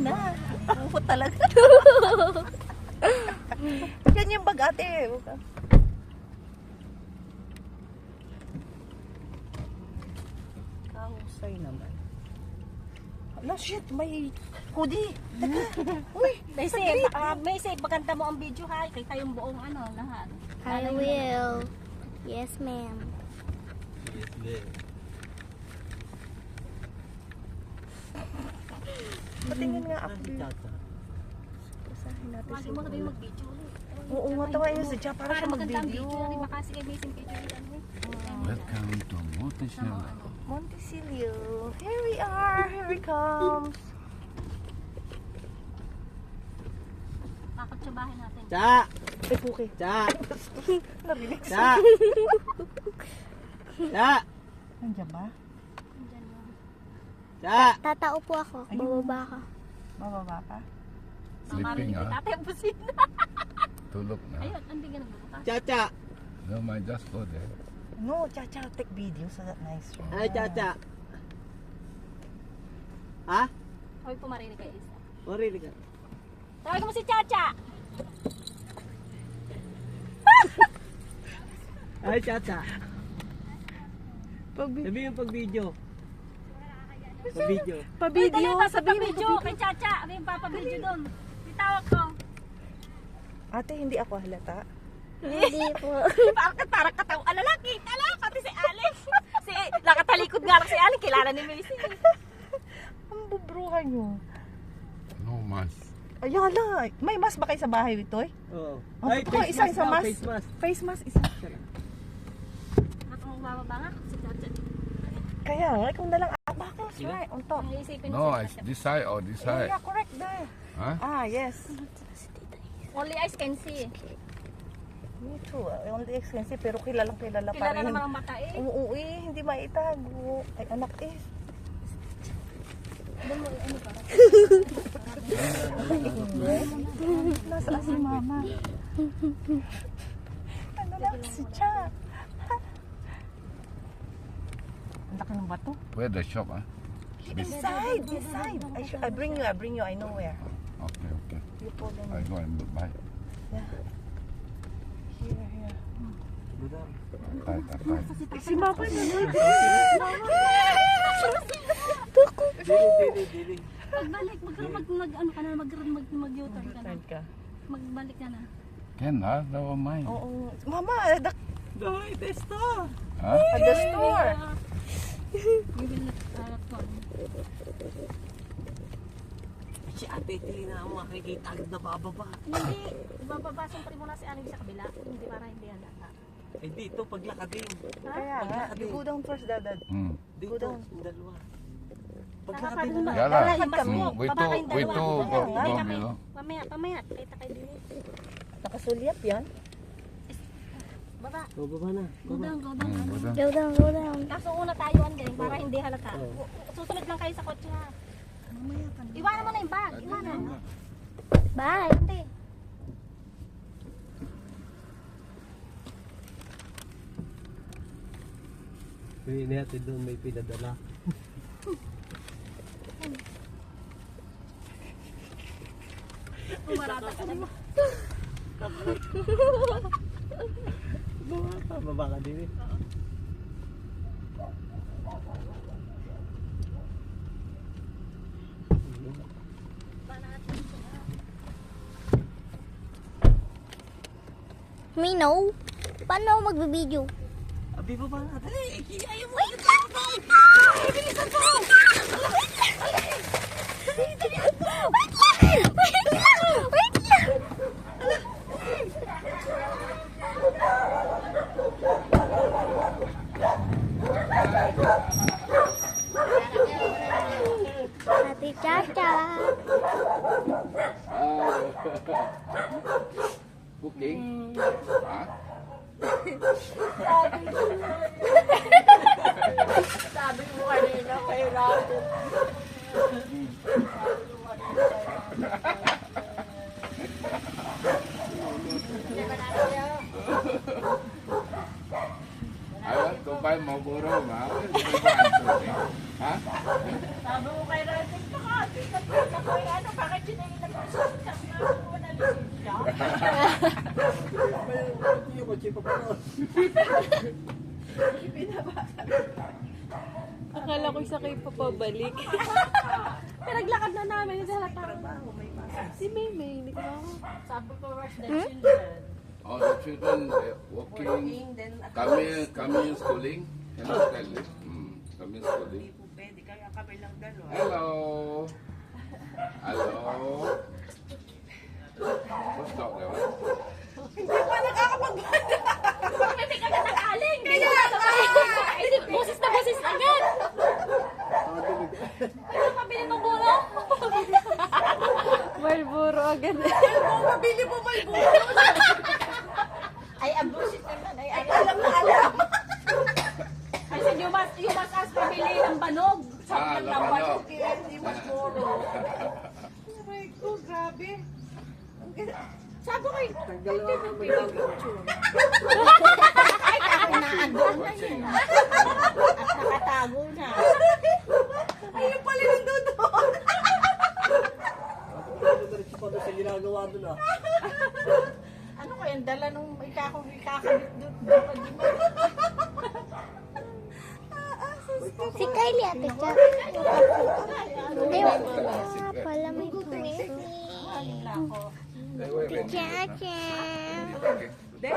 na. Bufot talaga. Yan yung bag ate. Kahusay naman. Ala, shit, may hoodie. Taka. Uy, May say, maganda mo ang video ha. Kita yung buong ano, lahat. I will. Yes, ma'am. Yes, ma'am. patingin nga ako. Basahin natin Wagi mo na ba yung mag-video? Oo nga, tawain niyo si Cha para siya maganda ang mag-video. video. Di ba kasi kay Mason kay Julian? Welcome to Montesino. Montesilio. Here we are. Here we come. Kakatsabahin natin. Cha! Ay, puki. Cha! Narinig Cha! Cha! Nandiyan ba? Diyan yun. Cha! Tatao po ako. Bababa ka. Bababa ka? Sleeping ah. Tatay ang busina. Tulog na. Ayun, hindi ka nagbubukas. Cha! Cha! No, my just go there. No, Cha-Cha, take video so that nice. Ay, Cha! Cha! Ha? Hoy, pumarinig kay Isa. O, really ka? Tawag mo si Chacha! Ay, Cha! Cha! Pag-video. Sabi yung pag-video. Pag-video. Pa-video. Sabi Sabihin mo video kay Chacha. Ano yung papabidyo doon? Itawag ko. Ate, hindi ako halata. Hindi po. Parang kataw. Alalaki. Pati si Alex. Nakatalikod nga lang si Alex. Kilala ni Mason. Ang bubruhan nyo. No mask. Ayala. May mask ba kayo sa bahay, Witoy? Oo. Oh, Ay, totoo, face isa mask daw, mask. face mask. Face mask, isa. Ang bababa nga. Si Chacha. Kaya nga, ikaw na lang. Bakit? Right, on top. Ang iisipin No, si it's Chacha. this side or this Yeah, side. yeah, correct there. Huh? Ah, yes. Only eyes can see. Me too. Only expensive, pero kilalang kilala pa Kilala rin. naman ang mata eh. Oo, hindi maitago. Ay, anak eh. Doon mo, ano ba? Nasaan si mama? Ano lang, si Cha. Ang laki ng bato. Where the shop? Huh? Inside. I bring you, I know where. Okay, okay. You pull in. I go and buy. Yeah. Here. Tight. Si mama na. Dili. Pagbalik, ano ka na, mag-U-turn ka na. Turn ka. Magbalik ka na. Can I? Never mind. Oo. Mama, Dahil, testo! Huh? at the store. You will not one. Si ate, hindi na ako makikita agad na bababa. Hindi. Ibababasang pa rin muna si Alex sa kabila. Hindi para hindi halata. Eh dito, paglakad din. Kaya nga, you go down first, Dad. Hmm. Dito, Go down. yung dalawa. Paglakad Paglakad mo. din na. Yala. Lalakad kami. We Baba two, kayong we dalawa. two go, Hindi go kami. below. Pamaya. Kita kayo din. Nakasulyap yan. Baba. O, baba na. Go down. Go down. Go down. Kaso una tayo andin para hindi halata. Susunod lang kayo sa kotse ha. Iwanan mo na yung bag. Iwanan. Bye. Hindi. Uy, natin doon may pinadala. Pumarata ka na. Baba ka din eh. Me no. Paano ako magbibideo? Abi, baba na. Dali! Ayaw mo! Wait lang. Ate Chacha. Booking? Huh? Sabi mo kanina, kahirapan. I want to buy Marlboro, ma. Huh? Sabi mo kahirapan. Ano, bakit sinailan mo sa wala lisensya? Akala ko isa kayo papabalik. Pinaglakad na namin sa halata. Si Maymay, hindi ko ako. Sabi ko, where's the children? Oh, the children walking, coming schooling. Cannot tell you. Coming schooling. Pwede kaya kami lang dalawa. Hello. Hello. What's that there? Hindi ka na nakaling. Hindi ka na Hindi, boses na boses agad. Ito pabili ng buro. Malburo agad. Mabili mo may bulo. Ay, abusit naman. Ay, alam na alam. I said, you must ask pabili ng banog. Ah, labanog. Hindi mas moro. Aray ko, grabe. Sabi ko, ay, Watching. at nakatago na. Ayun pala yung doon. Diretso pa doon sa ginagawa doon ah. Ano kaya ang dala nung ikakabit doon? Si Kylie ate Chat. Hindi, pala may puwes. Wala ako. They were ready. Chat. Okay.